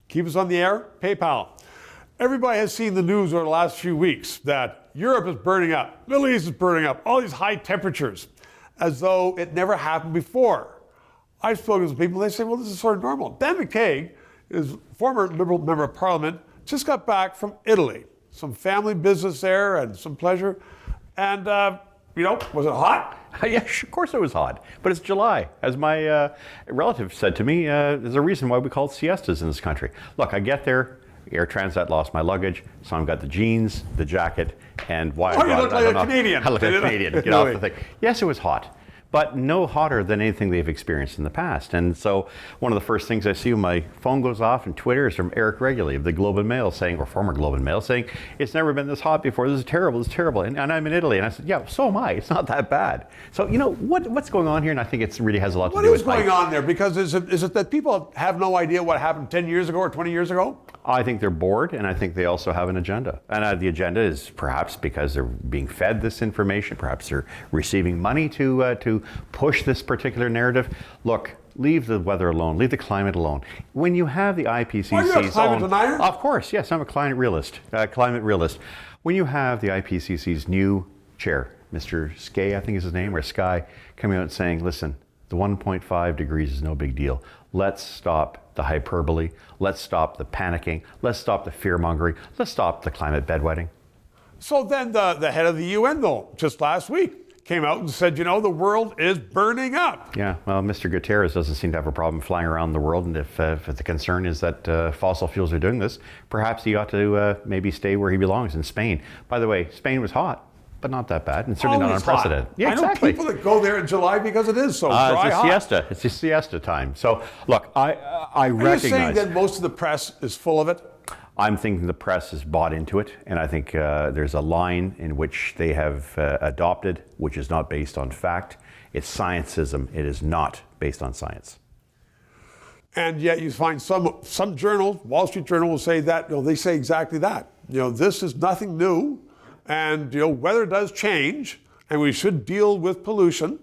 Keep us on the air, PayPal. Everybody has seen the news over the last few weeks that Europe is burning up, Middle East is burning up, all these high temperatures, as though it never happened before. I've spoken to people, they say, well, this is sort of normal. Ben McTeague is former Liberal member of Parliament, just got back from Italy. Some family business there and some pleasure. And, was it hot? Yeah, of course it was hot, but it's July. As my relative said to me, there's a reason why we call it siestas in this country. Look, I get there, Air Transat lost my luggage, so I've got the jeans, the jacket, and why you look like a Canadian. I look like a Canadian, get off the thing. Yes, it was hot, but no hotter than anything they've experienced in the past. And so one of the first things I see when my phone goes off in Twitter is from Eric Reguly of the Globe and Mail saying, or former Globe and Mail, saying, it's never been this hot before, this is terrible, it's terrible. And I'm in Italy, and I said, yeah, so am I, it's not that bad. So, what's going on here? And I think it really has a lot to do with... What is going on there? Because is it that people have no idea what happened 10 years ago or 20 years ago? I think they're bored, and I think they also have an agenda. And the agenda is perhaps because they're being fed this information, perhaps they're receiving money to push this particular narrative. Look, leave the weather alone, leave the climate alone. When you have the IPCC's Are you a climate denier? Of course, yes, I'm a climate realist. When you have the IPCC's new chair, Mr. Skye, I think is his name, or Skye, coming out and saying, listen, the 1.5 degrees is no big deal. Let's stop the hyperbole. Let's stop the panicking. Let's stop the fear-mongering. Let's stop the climate bedwetting. So then the head of the UN, though, just last week, came out and said, the world is burning up. Yeah, well, Mr. Guterres doesn't seem to have a problem flying around the world. And if the concern is that fossil fuels are doing this, perhaps he ought to maybe stay where he belongs, in Spain. By the way, Spain was hot, but not that bad, and certainly not unprecedented. Hot. Yeah, exactly. I know people that go there in July because it is so dry it's a hot. siesta. It's a siesta time. So, look, I recognize... Are you saying that most of the press is full of it? I'm thinking the press is bought into it, and I think there's a line in which they have adopted, which is not based on fact. It's scientism. It is not based on science. And yet you find some journals, Wall Street Journal will say that, they say exactly that. This is nothing new. And weather does change, and we should deal with pollution,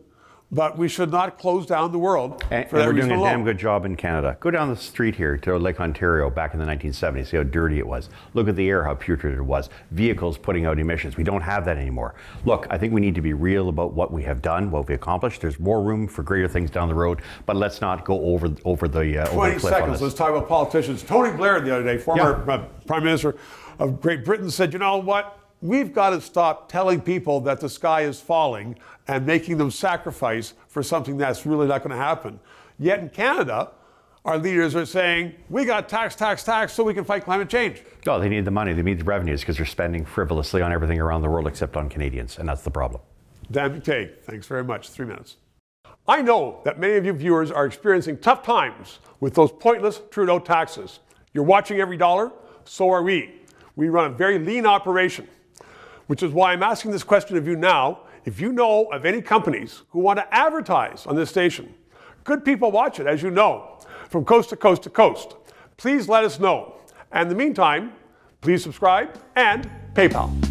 but we should not close down the world. And we're doing a damn good job in Canada. Go down the street here to Lake Ontario back in the 1970s, see how dirty it was. Look at the air, how putrid it was. Vehicles putting out emissions. We don't have that anymore. Look, I think we need to be real about what we have done, what we accomplished. There's more room for greater things down the road, but let's not go over the cliff 20 on this. seconds, let's talk about politicians. Tony Blair the other day, former Prime Minister of Great Britain, said, you know what? We've got to stop telling people that the sky is falling and making them sacrifice for something that's really not going to happen. Yet in Canada, our leaders are saying, we got tax so we can fight climate change. Oh, they need the money. They need the revenues because they're spending frivolously on everything around the world except on Canadians, and that's the problem. Dan McTeague, thanks very much. 3 minutes. I know that many of you viewers are experiencing tough times with those pointless Trudeau taxes. You're watching every dollar, so are we. We run a very lean operation, which is why I'm asking this question of you now. If you know of any companies who want to advertise on this station, good people watch it, as you know, from coast to coast to coast. Please let us know. And in the meantime, please subscribe and PayPal.